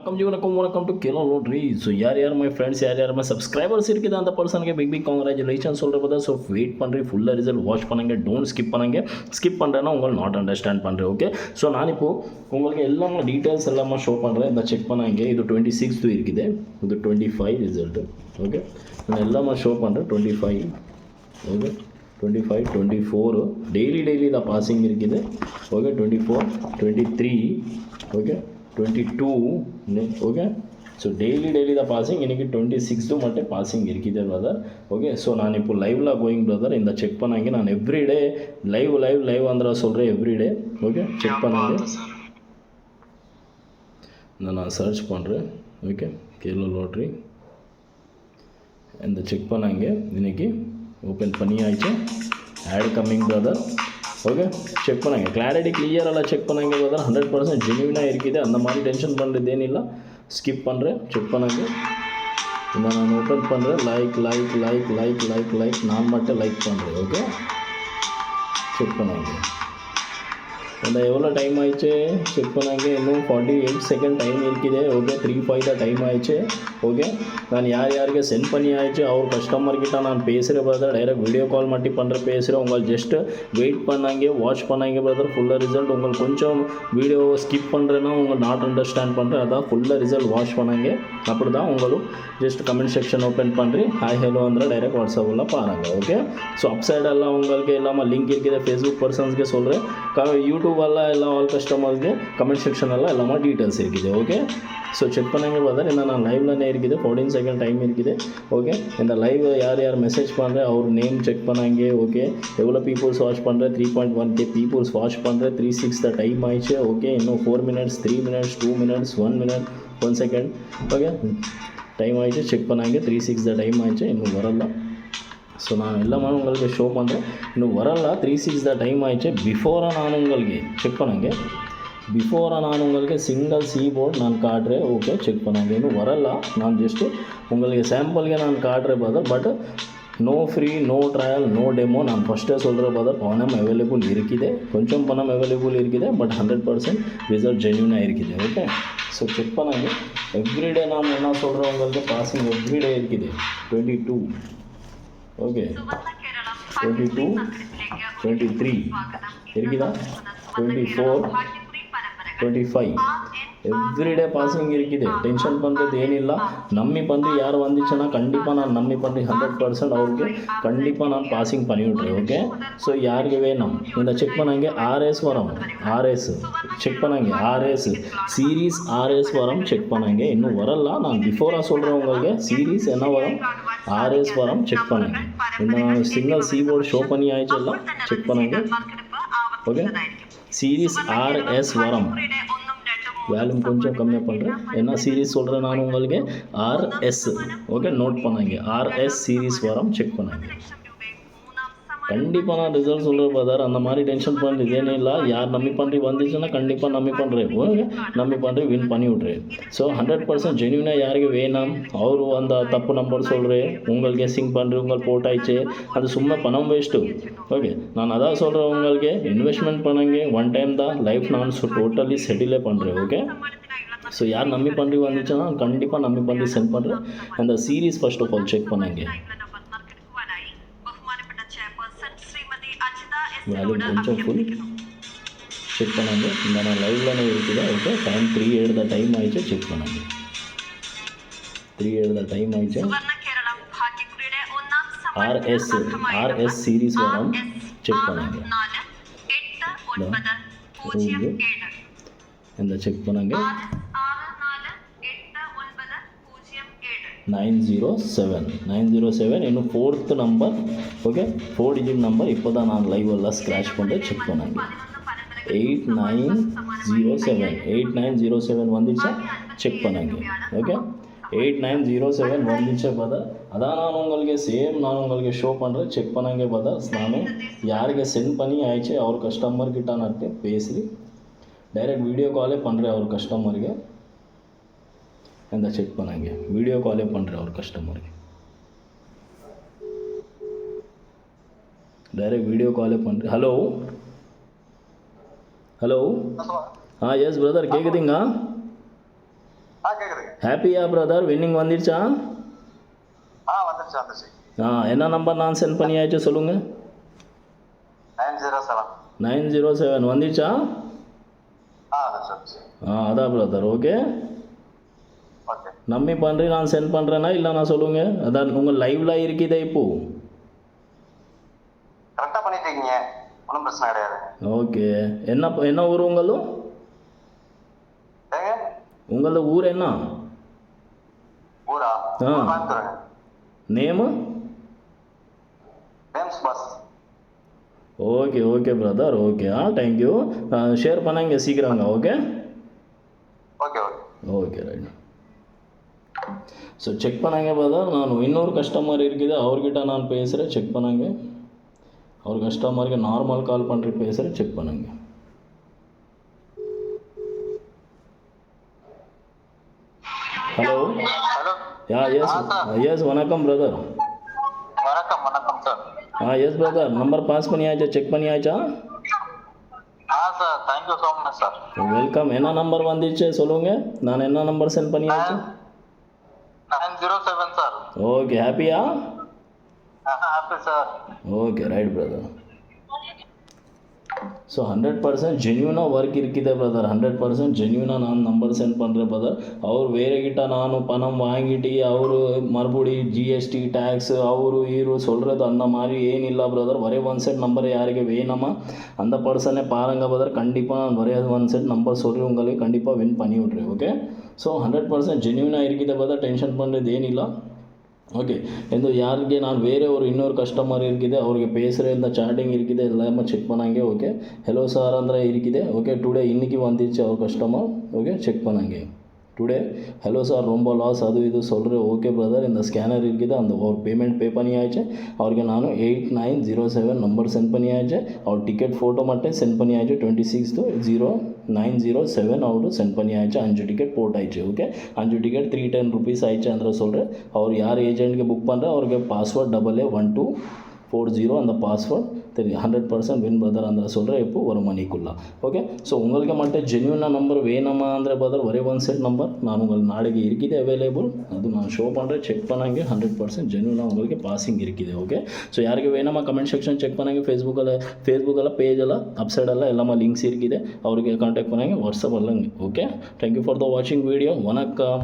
welcome to Kilo Lottery. So யார் my friends, யார் my subscribers இருக்குது அந்த பர்சனுக்கு big congratulations சொல்கிறப்ப ஸோ வெயிட் பண்ணுறேன், ஃபுல்லாக ரிசல்ட் வாட்ச் பண்ணுங்க, டோன்ட் ஸ்கிப் பண்ணுங்க. ஸ்கிப் பண்ணுறேன்னா உங்களை நாட் அண்டர்ஸ்டாண்ட் பண்ணுறேன். ஓகே, ஸோ நான் இப்போது உங்களுக்கு எல்லாமே டீட்டெயில்ஸ் எல்லாமே ஷோ பண்ணுறேன். இந்த செக் பண்ணாங்க, இது 26 இருக்குது, இது 25 ரிசல்ட்டு. ஓகே, நான் எல்லாமே ஷோ பண்ணுறேன். 25, ஓகே, 25, 24 டெய்லி தான் பாசிங் இருக்குது. Okay, 24, 23, okay, 22, okay. So daily தான் பாசிங். இன்றைக்கி 26 மட்டும் பாசிங் இருக்குது பிரதர். ஓகே, ஸோ நான் இப்போ லைவில் கோயிங் பிரதர். இந்த செக் பண்ணாங்க, நான் எவ்ரிடே லைவ் வந்துட சொல்கிறேன் எவ்ரிடே. ஓகே, செக் பண்ணாங்க, நான் சர்ச் பண்ணுறேன். ஓகே, கேரளா லாட்ரி இந்த செக் பண்ணாங்க, இன்றைக்கி ஓப்பன் பண்ணியாச்சு. Ad coming brother. Okay, check பண்ணாங்க, கிளாரிட்டி கிளியரெல்லாம் செக் பண்ணாங்க பிரதர். 100% ஜென்யூனாக இருக்குது. அந்த மாதிரி டென்ஷன் பண்ணுறதேன்னு இல்லை. ஸ்கிப் பண்ணுறேன், செக் பண்ணாங்க. இந்த நான் ஓப்பன் பண்ணுறேன். லைக் நான் மட்டும் லைக் பண்ணுறேன். ஓகே, செக் பண்ணாங்க. இந்த எவ்வளோ டைம் ஆயிடுச்சு செக் பண்ணாங்க. இன்னும் 48 செகண்ட் டைம் இருக்குது. ஓகே, 3:05 தான் டைம் ஆயிடுச்சு. ஓகே, நான் யாருக்கு சென்ட் பண்ணி ஆயிடுச்சு அவர் கஸ்டமர்கிட்ட நான் பேசுகிறேன் பிரதர். டைரெக்ட் வீடியோ கால் மட்டும் பண்ணுற பேசுகிறேன். உங்களுக்கு ஜஸ்ட்டு வெயிட் பண்ணாங்க, வாட்ச் பண்ணாங்க பிரதர். ஃபுல்லாக ரிசல்ட் உங்களுக்கு கொஞ்சம் வீடியோ ஸ்கிப் பண்ணுறேன்னா உங்கள் நாட் அண்டர்ஸ்டாண்ட் பண்ணுறேன். அதான் ஃபுல்லாக ரிசல்ட் வாட்ச் பண்ணாங்க. அப்படி தான் உங்களுக்கு ஜஸ்ட் கமெண்ட் செக்ஷன் ஓப்பன் பண்ணுறேன். ஹாய் ஹலோ ಅಂದ್ರೆ டைரெக்ட் வாட்ஸ்அப்பில் பாருங்கள். ஓகே, ஸோ அப் சைடெல்லாம் உங்களுக்கு எல்லாமே லிங்க் இருக்குது. ஃபேஸ்புக் பர்சன்ஸ்க்கு சொல்கிறேன், யூடியூப் எல்லாம் ஆல் கஸ்டமர்ஸ்க்கு கமெண்ட் செக்ஷனெல்லாம் எல்லாமே டீட்டெயில்ஸ் இருக்குது. ஓகே, ஸோ செக் பண்ணாங்க பிரதர். என்ன நான் லைவ்லனே இருக்குது, 14 செகண்ட் டைம் இருக்குது. ஓகே, இந்த லைவ் யார் மெசேஜ் பண்ணுறேன் அவர் நேம் செக் பண்ணாங்க. ஓகே, எவ்வளோ பீப்புள்ஸ் வாட்ச் பண்ணுறேன், 3.1K பீப்புள்ஸ் வாட்ச் பண்ணுறேன். 3:06 தான் டைம் ஆயிடுச்சு. ஓகே, இன்னும் 4 minutes, 3 minutes, 2 minutes, 1 minute, 1 second. Okay, time ஆயிடுச்சு. செக் பண்ணாங்க, 3:06 தான் டைம் ஆயிடுச்சு. இன்னும் வரலாம். ஸோ நான் எல்லாமே உங்களுக்கு ஷோ பண்ணுறேன். இன்னும் வரல, 3:06 தான் டைம் ஆயிடுச்சு. பிஃபோராக நான் உங்களுக்கு செக் பண்ணாங்க, பிஃபோராக நான் உங்களுக்கு சிங்கிள் சீபோர்ட் நான் காட்டுறேன். ஓகே, செக் பண்ணாங்க. இன்னும் வரல, நான் ஜஸ்ட்டு உங்களுக்கு சாம்பிளுக்கு நான் காட்டுறேன் brother. But no free, no trial, no demo. நான் ஃபஸ்ட்டே சொல்கிற பிரதர், பணம் அவைலபிள் இருக்குது, கொஞ்சம் பணம் அவைலபிள் இருக்குது. பட் 100% ரிசல்ட் ஜென்யூனாக இருக்குது. ஓகே, ஸோ செக் பண்ணாங்க. எவ்ரிடே நான் என்ன சொல்கிறேன் உங்களுக்கு, பாசிங் எவ்ரிடே இருக்குது. 22, ஓகே, 22, 23 இருக்குதா, 24, 25 எவ்ரிடே பாசிங் இருக்குது. டென்ஷன் பண்ணுறது ஏனிಲ್ಲ. நம்பி பண்ணி யார் வந்துச்சுன்னா கண்டிப்பாக நான் நம்பி பண்ணி 100% அவருக்கு கண்டிப்பாக நான் பாசிங் பண்ணிவிட்றேன். ஓகே, ஸோ யாருக்கு வேணும் இந்த செக் பண்ணாங்க. ஆர்எஸ் வரும், ஆர்எஸ் செக் பண்ணாங்க. ஆர்எஸ் சீரீஸ், ஆர்எஸ் வரும் செக் பண்ணாங்க. இன்னும் வரல, நான் பிஃபோராக சொல்கிறேன் உங்களுக்கு. சீரீஸ் என்ன வரும், ஆர்எஸ் வரும் செக் பண்ணாங்க. இந்த நான் சிங்கிள் சீபோர்டு ஷோ பண்ணி ஆயிடுச்சு எல்லாம் செக் பண்ணாங்க. ஓகே, சீரீஸ் ஆர்எஸ் வரும். வேல்யூம் கொஞ்சம் கம்மியாக பண்ணுறேன். என்ன சீரீஸ் சொல்கிறேன் நான் உங்களுக்கு, ஆர்எஸ். ஓகே, நோட் பண்ணாங்க. ஆர்எஸ் சீரீஸ் வரும் செக் பண்ணாங்க. கண்டிப்பாக நான் ரிசல்ட் சொல்கிறேன் பிரதர். அந்த மாதிரி டென்ஷன் பண்ணுறது ஏன்னு இல்லை. யார் நம்பி பண்ணி வந்துச்சுன்னா கண்டிப்பாக நம்பி பண்ணுறேன். ஓகே, நம்பி பண்ணி வின் பண்ணி விட்றேன். ஸோ 100% ஜென்யூனாக யாருக்கு வேணாம் அவரு அந்த தப்பு நம்பர் சொல்கிறேன், உங்களுக்கு கெஸ்ஸிங் பண்ணுறேன், உங்களுக்கு போட்டாயிடுச்சு, அது சும்மா பணம் வேஸ்ட்டு. ஓகே, நான் அதான் சொல்கிறேன் உங்களுக்கு, இன்வெஸ்ட்மெண்ட் பண்ணுங்க. ஒன் டைம் தான் லைஃப், நான் டோட்டலி செட்டிலே பண்ணுறேன். ஓகே, ஸோ யார் நம்பி பண்ணி வந்துச்சுன்னா கண்டிப்பாக நம்பி பண்ணி சென்ட் பண்ணுறேன். அந்த series first of all check பண்ணாங்க. வேல்யூ கொஞ்சம் ஃபுல் செக் பண்ணாங்க. இந்த நான் லைவ்லனே இருக்குதா. ஓகே, டைம் 3:07 தான் டைம் ஆயிடுச்சு. செக் பண்ணாங்க, 3:07 தான் டைம் ஆயிடுச்சு. ஆர்எஸ் சீரீஸ் வரும் செக் பண்ணாங்க. இந்த செக் பண்ணாங்க. 907 இன்னும் 4th number. Okay, 4 digit number. இப்போ தான் நான் லைவ் எல்லாம் ஸ்க்ராட்ச் பண்ணிட்டு செக் பண்ணாங்க. 8907 வந்துச்சா செக் பண்ணாங்க. ஓகே, 8907 வந்துச்சு பிரதர். அதான் நான் உங்களுக்கு சேம் நான் உங்களுக்கு ஷோ பண்ணுறேன். செக் பண்ணாங்க பிரதர். நான் யாருக்கு சென்ட் பண்ணி ஆயிடுச்சு அவர் கஸ்டமர்கிட்ட நட்டு பேசி டைரெக்ட் வீடியோ காலே பண்ணுறேன் அவர் கஸ்டமருக்கு. இந்த செக் பண்ணாங்க, வீடியோ காலே பண்ணுறேன் அவர் கஸ்டமருக்கு. டைரெக்ட் வீடியோ காலே பண்ணுறேன். ஹலோ ஹலோ, எஸ் பிரதர் கேட்குதுங்க. கேக்குதுங்க. ஹாப்பியா பிரதர்? வின்னிங் வந்துருச்சா? வந்துருச்சு. என்ன நம்பர் நான் சென்ட் பண்ணியாச்சு சொல்லுங்கள். 907. 907 வந்துருச்சா? வந்துருச்சு. அதான் பிரதர். ஓகே, நம்பி பண்ணுறி நான் சென்ட் பண்ணுறேன்னா இல்லை நான் சொல்லுங்கள். அதான் உங்கள் லைவ்ல இருக்குதே இப்போது. கரெக்டாக பண்ணிட்டு இருக்கீங்க, ஒன்றும் பிரச்சனை கிடையாது. ஓகே, என்ன ஊர் உங்களும்? உங்களது ஊர் என்ன? ஊரா? Coimbatore. Name? Bus. Okay brother. Okay, thank you. Share பண்ணாங்க சீக்கிரங்க. Okay right. ஸோ செக் பண்ணாங்க பிரதர். நான் இன்னொரு கஸ்டமர் இருக்குது, அவர்கிட்ட நான் பேசுகிறேன், செக் பண்ணாங்க. அவர் கஸ்டமருக்கு நார்மல் கால் பண்ணி பேசுகிறேன், செக் பண்ணுங்க. ஹலோ. எஸ் வணக்கம் பிரதர். வணக்கம் sir. Yes brother, number pass பண்ணியாச்சா? செக் பண்ணியாச்சா? Sir, thank you so much sir. Welcome. என்ன நம்பர் வந்துச்சு சொல்லுங்கள். நான் என்ன நம்பர் சென்ட் பண்ணியாச்சு? 907 சார். ஓகே, ஹாப்பியா? Happy sir. Okay right brother. So 100% ஜென்யூனாக ஒர்க் இருக்குது பிரதர். 100% ஜென்யூனாக நான் நம்பர் சென்ட் பண்ணுறேன் பிரதர். அவர் வேறு கிட்ட நான் பணம் வாங்கிட்டு அவர் மறுபடி GST டேக்ஸு இவரு சொல்கிறது அந்த மாதிரி ஏனில்லை பிரதர். ஒரே ஒன் செட் நம்பர் யாருக்கு வேணுமா அந்த பர்சனே பாருங்கள் பிரதர். கண்டிப்பாக நான் ஒரே ஒன் செட் நம்பர் சொல்லி உங்களுக்கு கண்டிப்பாக வின் பண்ணி விட்றேன். ஓகே, ஸோ 100% ஜென்யூனாக இருக்குது பிரதர். டென்ஷன் பண்ணுறது ஏனில்லை. ஓகே, இந்த யாருக்கு நான் வேறு இன்னொரு கஸ்டமர் இருக்குது, அவருக்கு பேசுகிற இந்த சாட்டிங் இருக்குது, எல்லாமே செக் பண்ணாங்க. ஓகே, ஹலோ சார் ಅಂದ್ರೆ இருக்குது. ஓகே, டுடே இன்னைக்கு வந்துச்சு அவர் கஸ்டமர். ஓகே, செக் பண்ணாங்க. டுடே ஹலோ சார் ரொம்ப லாஸ் அது இது சொல்கிறேன். ஓகே பிரதர், இந்த ஸ்கேனர் இருக்குது, அந்த ஒரு பேமெண்ட் பே பண்ணியாச்சு. அவருக்கு ನಾನು 8907 நம்பர் சென்ட் பண்ணியாச்சு. அவர் டிக்கெட் ஃபோட்டோ மட்டும் சென்ட் பண்ணியாச்சு. 26/09/07 ಅವರು சென்ட் பண்ணியாச்சு. 5 டிக்கெட் போட்டாச்சு. ஓகே, 5 டிக்கெட் 310 rupees ஆயிடுச்சு ಅಂದ್ರೆ சொல்கிறேன். அவர் யார் ஏஜெಂಟ್ಗೆ புக் பண்ணுற ಅವ್ರಿಗೆ பாஸ்வேர்ட் AA1240 அந்த பாஸ்வேர்ட் தெரியும். 100% வின் பிரதர் ಅಂದ್ರೆ சொல்கிறேன். இப்போ ஒரு மணிக்குள்ள. ஓகே, ஸோ உங்களுக்கு மட்டும் ஜென்யூனாக நம்பர் வேணுமா ಅಂದರೆ பிரதர் ஒரே ஒன் செட் நம்பர் நான் உங்களுக்கு நாளைக்கு இருக்குது அவைலபிள். அது நான் ஷோ பண்ணுறேன், செக் பண்ணாங்க. 100% ஜென்யூனாக உங்களுக்கு பாசிங் இருக்குது. ஓகே, ஸோ யாருக்கு வேணுமா கமெண்ட் செக்ஷன் செக் பண்ணாங்க. ஃபேஸ்புக்கில் பேஜெல்லாம் அப்சைடெல்லாம் எல்லாமே லிங்க்ஸ் இருக்குது, அவருக்கு காண்டாக்ட் பண்ணாங்க. வாட்ஸ்அப் எல்லாங்க. ஓகே, தேங்க்யூ ஃபார் த வாட்சிங் வீடியோ. வணக்கம்.